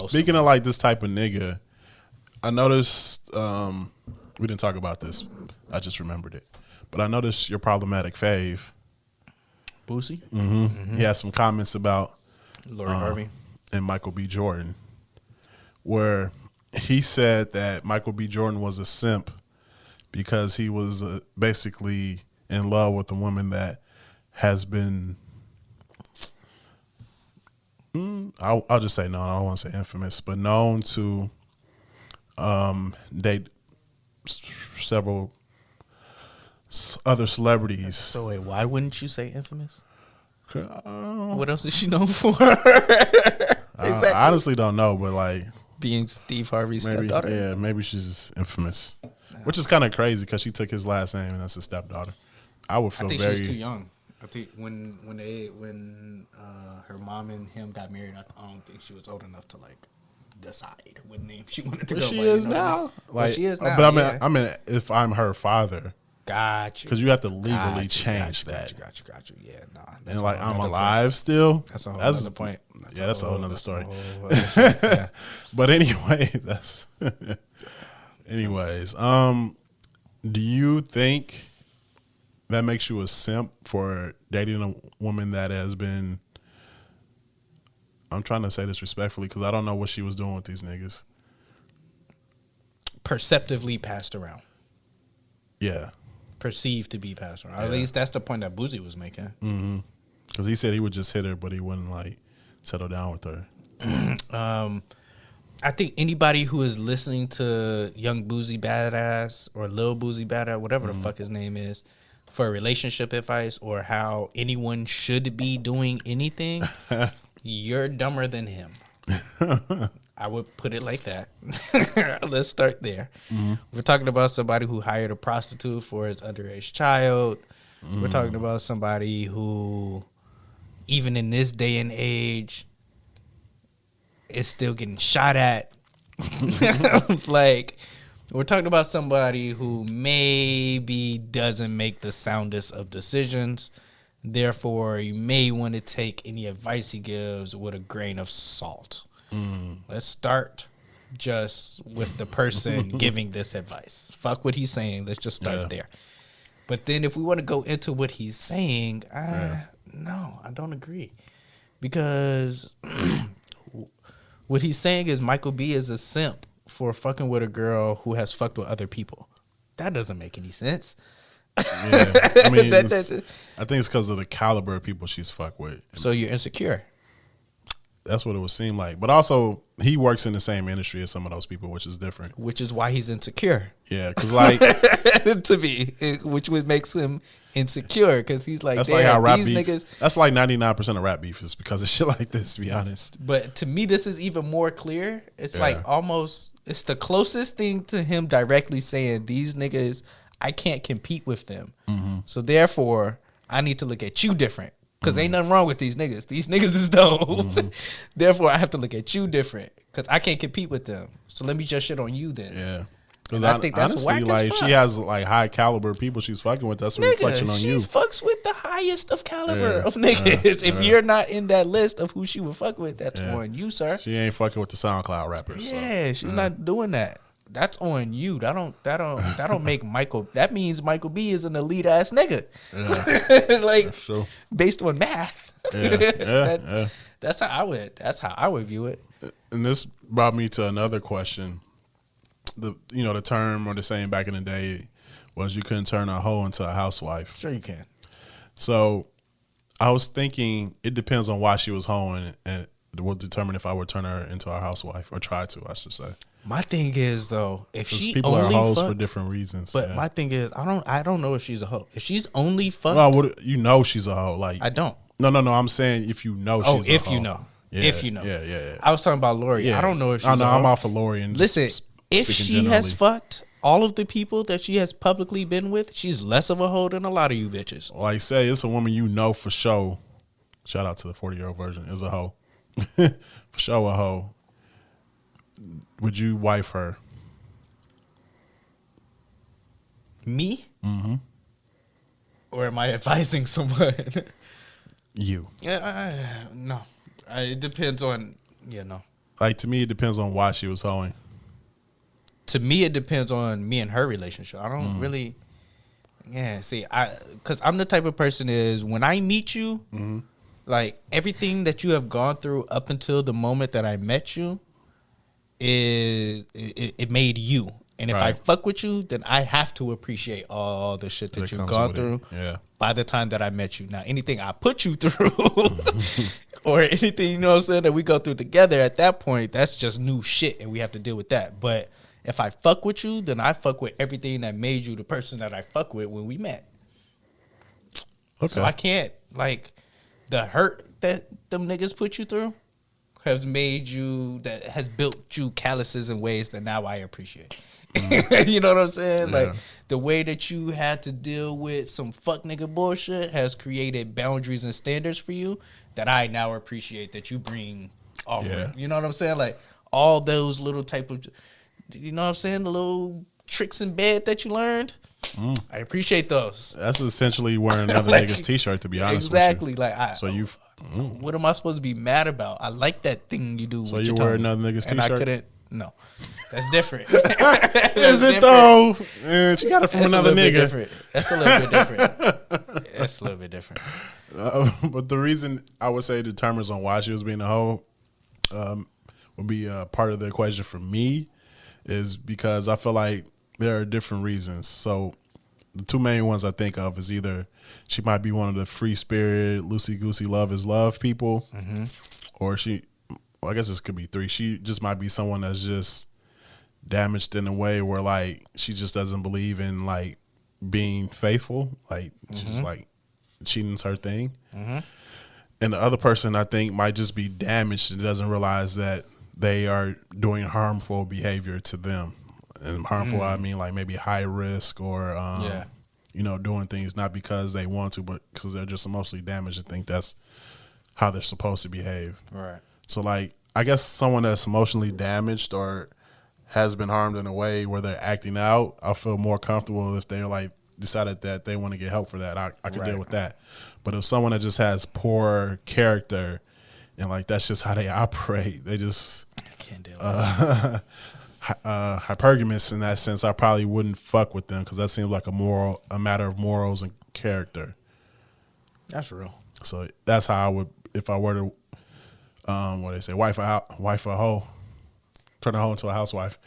Speaking of like this type of nigga, I noticed we didn't talk about this. I just remembered it, but I noticed your problematic fave, Boosie. He had some comments about Lori Harvey and Michael B. Jordan, where he said that Michael B. Jordan was a simp because he was basically in love with a woman that has been. I'll just say no. I don't want to say infamous, but known to date several other celebrities. So wait, why wouldn't you say infamous? I What else is she known for? honestly don't know, but like being Steve Harvey's maybe, stepdaughter. yeah, maybe she's infamous, which is kind of crazy because she took his last name and that's his stepdaughter. I would feel I think very. she was too young. I think when her mom and him got married, I don't think she was old enough to like decide what name she wanted to But go she by. is You know what I mean? now. Like, she is now. but I mean, if I'm her father, got you. because you have to legally change that. Got you. Yeah, nah. And like I'm alive still. That's a whole other point. Yeah, that's a whole nother story. Yeah. But anyway, that's. Anyways, do you think that makes you a simp for dating a woman that has been? I'm trying to say this respectfully because I don't know what she was doing with these niggas. Perceptively passed around. Yeah. Perceived to be passed around. At least that's the point that Boosie was making. Mm-hmm. Because he said he would just hit her, but he wouldn't like settle down with her. I think anybody who is listening to Young Boosie Badass or Lil Boosie Badass, whatever the fuck his name is, for relationship advice or how anyone should be doing anything, you're dumber than him. I would put it like that. Let's start there. We're talking about somebody who hired a prostitute for his underage child. We're talking about somebody who, even in this day and age, is still getting shot at. Like, we're talking about somebody who maybe doesn't make the soundest of decisions. Therefore, you may want to take any advice he gives with a grain of salt. Let's start just with the person giving this advice. Fuck what he's saying. Let's just start there. But then if we want to go into what he's saying, no, I don't agree. Because what he's saying is Michael B is a simp for fucking with a girl who has fucked with other people. That doesn't make any sense. Yeah, I mean, I think it's because of the caliber of people she's fucked with. So you're insecure. That's what it would seem like. But also, he works in the same industry as some of those people, which is different. Which is why he's insecure. Yeah, because like to me, which would makes him insecure because he's like, that's like how rap beef. Niggas. That's like 99% of rap beef is because of shit like this. To be honest. But to me, this is even more clear. It's like almost it's the closest thing to him directly saying these niggas, I can't compete with them. So therefore, I need to look at you different. Because ain't nothing wrong with these niggas. These niggas is dope. Therefore, I have to look at you different. Because I can't compete with them. So let me just shit on you then. Yeah. Because I think that's honestly, whack like as she fuck. has like high caliber people she's fucking with. That's a reflection on you. She fucks with the highest of caliber of niggas. If you're not in that list of who she would fuck with, that's on you, sir. She ain't fucking with the SoundCloud rappers. Yeah, she's not doing that. That's on you. That don't make Michael. That means Michael B is an elite ass nigga. Yeah. Like So, based on math. That's how I would view it. and this brought me to another question. The term or the saying back in the day was you couldn't turn a hoe into a housewife. Sure you can. So I was thinking it depends on why she was hoeing, and it will determine if I would turn her into a housewife or try to, I should say. My thing is though, if she people only are hoes fucked, for different reasons. but my thing is, I don't know if she's a hoe. If she's only fucked, well, she's a hoe. Like I don't. No. I'm saying if you know she's a hoe. If you know. Yeah, if you know. Yeah. I was talking about Lori. Yeah. I don't know if she's I know. a hoe. I'm off of Lori. And Listen, if speaking she generally. has fucked all of the people that she has publicly been with, she's less of a hoe than a lot of you bitches. Like I say, it's a woman you know for sure. Shout out to the 40-year-old version. Is a hoe. For sure a hoe. Would you wife her? Me? Mm-hmm. Or am I advising someone? You. Yeah, no. It depends on, no. Like, to me, it depends on why she was hoeing. To me, it depends on me and her relationship. I don't really. Yeah, see, because I'm the type of person is when I meet you, like everything that you have gone through up until the moment that I met you, it made you. And if I fuck with you, then I have to appreciate all the shit that you've gone through. Yeah. By the time that I met you, now anything I put you through, or anything, you know what I'm saying, that we go through together, at that point, that's just new shit, and we have to deal with that. But if I fuck with you, then I fuck with everything that made you the person that I fuck with when we met. Okay. So I can't, like, the hurt that them niggas put you through has made you, that has built you calluses in ways that now I appreciate. You know what I'm saying? Yeah. Like, the way that you had to deal with some fuck nigga bullshit has created boundaries and standards for you that I now appreciate that you bring off. Yeah. You know what I'm saying? Like, all those little type of, you know what I'm saying? The little tricks in bed that you learned. I appreciate those. That's essentially wearing another like, nigga's t-shirt, to be honest exactly. with you. Like, what am I supposed to be mad about? I like that thing you do so with you your wear another nigga's t-shirt? And I couldn't. No. That's different. Is it though? She got it from another nigga. That's a little bit different. That's a little bit different. But the reason I would say determines on why she was being a hoe would be part of the equation for me is because I feel like there are different reasons. So the two main ones I think of is either she might be one of the free spirit, loosey-goosey love is love people, or I guess this could be three. She just might be someone that's just damaged in a way where, like, she just doesn't believe in, like, being faithful. Like, she's, like, cheating's her thing. And the other person, I think, might just be damaged and doesn't realize that they are doing harmful behavior to them. And harmful, I mean, like, maybe high risk or, you know, doing things not because they want to, but because they're just emotionally damaged and think that's how they're supposed to behave. Right. So, like, I guess someone that's emotionally damaged or has been harmed in a way where they're acting out, I feel more comfortable if they're, like, decided that they want to get help for that. I could deal with that. But if someone that just has poor character and, like, that's just how they operate, they just can't deal with hypergamous in that sense, I probably wouldn't fuck with them because that seems like a matter of morals and character. That's real. So that's how I would, if I were to what they say, wife a hoe, turn a hoe into a housewife.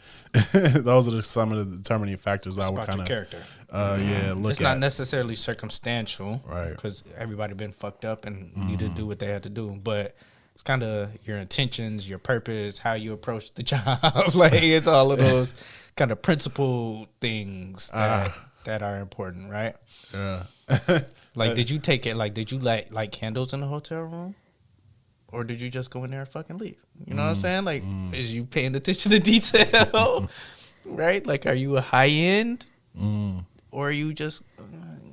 Those are some of the determining factors I would kind of character. Look it's at. not necessarily circumstantial, right? Because everybody been fucked up and needed to do what they had to do, but it's kind of your intentions, your purpose, how you approach the job. Like, it's all of those kind of principle things that are important, right? Yeah. Like, did you take it? Like, did you light candles in the hotel room? Or did you just go in there and fucking leave? You know what I'm saying? Like, is you paying attention to detail? Right? Like, are you a high end? Or are you just, you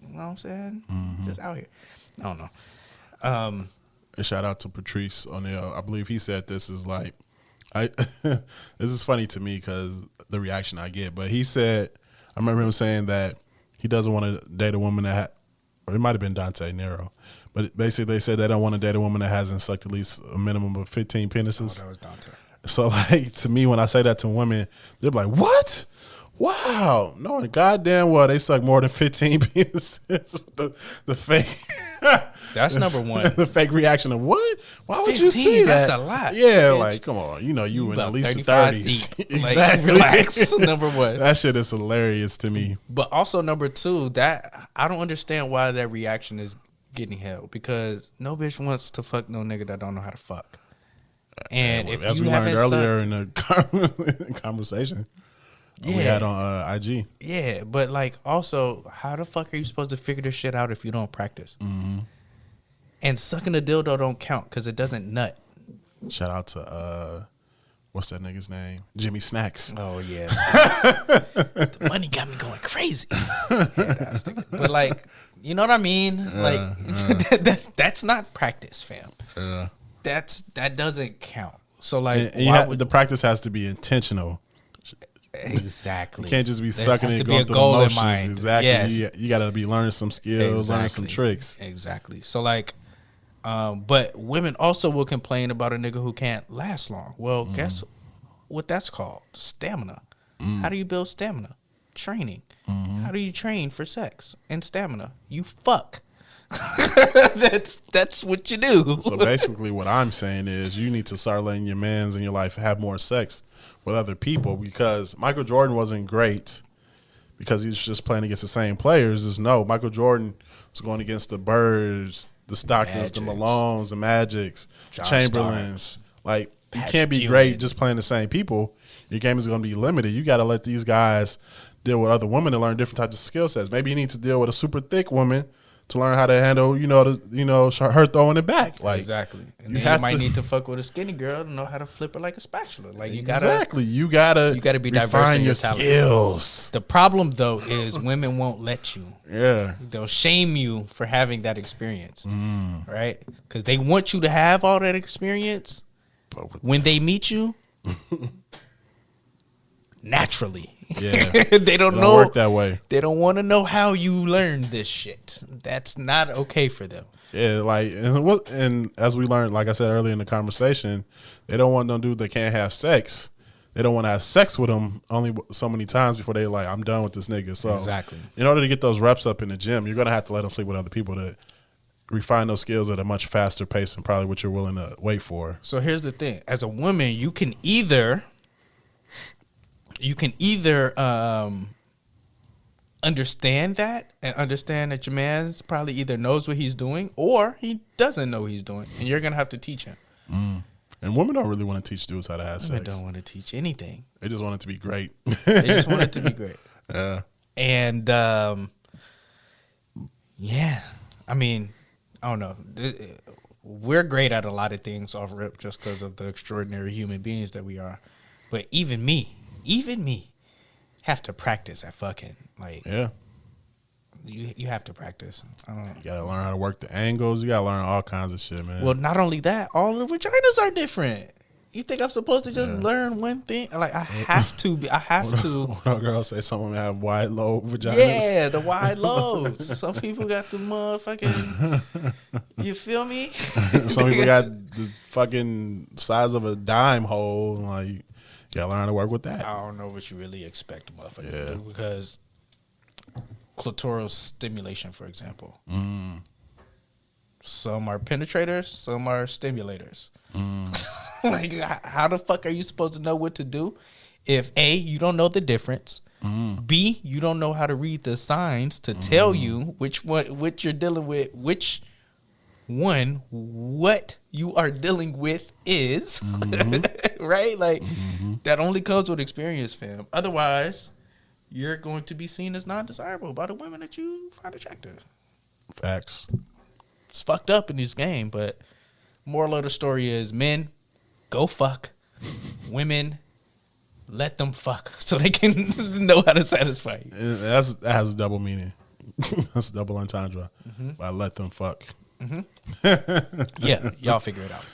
know what I'm saying? Just out here. I don't know. Shout out to Patrice O'Neal. I believe he said this is like, this is funny to me because the reaction I get. But he said, I remember him saying that he doesn't want to date a woman that, or it might have been Dante Nero. But basically, they said they don't want to date a woman that hasn't sucked at least a minimum of 15 penises. Oh, that was Dante. So, like, to me, when I say that to women, they're like, what? Wow. No, goddamn well, they suck more than 15 penises. The fake. That's number one. The fake reaction of what? Why would you say that? That's a lot. Yeah, bitch. Like, come on. You know, you in at least the 30s. Exactly. Like, relax. Number one. That shit is hilarious to me. But also, number two, that I don't understand why that reaction is getting held, because no bitch wants to fuck no nigga that don't know how to fuck. And if as you we learned earlier in the conversation we had on IG. Yeah, but like, also, how the fuck are you supposed to figure this shit out if you don't practice? And sucking a dildo don't count because it doesn't nut. Shout out to what's that nigga's name? Jimmy Snacks. Oh yeah. The money got me going crazy. But like, you know what I mean? Like, that's not practice, fam. That doesn't count. So like, and the practice has to be intentional. Exactly. You can't just be sucking and going through the motions. Exactly. Yes. You got to be learning some skills, learning some tricks. Exactly. So like, But women also will complain about a nigga who can't last long. Well, guess what that's called? Stamina. How do you build stamina? Training. How do you train for sex and stamina? You fuck. That's what you do. So basically what I'm saying is you need to start letting your mans in your life have more sex with other people, because Michael Jordan wasn't great because he was just playing against the same players. Is no, Michael Jordan was going against the Birds, the Stocktons, the Malones, the Magics, Chamberlains. Like, you can't be great just playing the same people. Your game is going to be limited. You got to let these guys deal with other women and learn different types of skill sets. Maybe you need to deal with a super thick woman to learn how to handle, her throwing it back. Like, exactly. And you might need to fuck with a skinny girl to know how to flip her like a spatula. Like, you gotta you gotta be diverse in your skills. The problem though is women won't let you. Yeah, they'll shame you for having that experience, right? Because they want you to have all that experience. But when they meet you, naturally. Yeah, they don't know work that way. They don't want to know how you learned this shit. That's not okay for them. Yeah, like, and as we learned, like I said earlier in the conversation, they don't want no dude that can't have sex. They don't want to have sex with them only so many times before they're like, I'm done with this nigga. So exactly, in order to get those reps up in the gym, you're gonna have to let them sleep with other people to refine those skills at a much faster pace than probably what you're willing to wait for. So here's the thing: as a woman, you can either understand that and understand that your man's probably either knows what he's doing or he doesn't know what he's doing, and you're gonna have to teach him. And women don't really want to teach dudes how to have sex. Women don't want to teach anything. They just want it to be great. They just want it to be great. Yeah. And yeah, I mean, I don't know. We're great at a lot of things off rip just because of the extraordinary human beings that we are. But even me, have to practice at fucking, like, yeah. You have to practice. You gotta learn how to work the angles. You gotta learn all kinds of shit, man. Well, not only that, all the vaginas are different. You think I'm supposed to just learn one thing? Like, I have to. When a girl say some women have wide lobe vaginas. Yeah, the wide lobes. Some people got the motherfucking. You feel me? Some people got the fucking size of a dime hole. Like, you gotta learn how to work with that. I don't know what you really expect, motherfucker, to do, because clitoral stimulation, for example. Some are penetrators, some are stimulators. Like, how the fuck are you supposed to know what to do if A, you don't know the difference, B, you don't know how to read the signs to tell you which one, what you're dealing with, what you are dealing with is, right? Like, that only comes with experience, fam. Otherwise, you're going to be seen as non-desirable by the women that you find attractive. Facts. It's fucked up in this game, but moral of the story is, men, go fuck. Women, let them fuck so they can know how to satisfy you. That has a double meaning. That's double entendre. But I let them fuck. Yeah, y'all figure it out.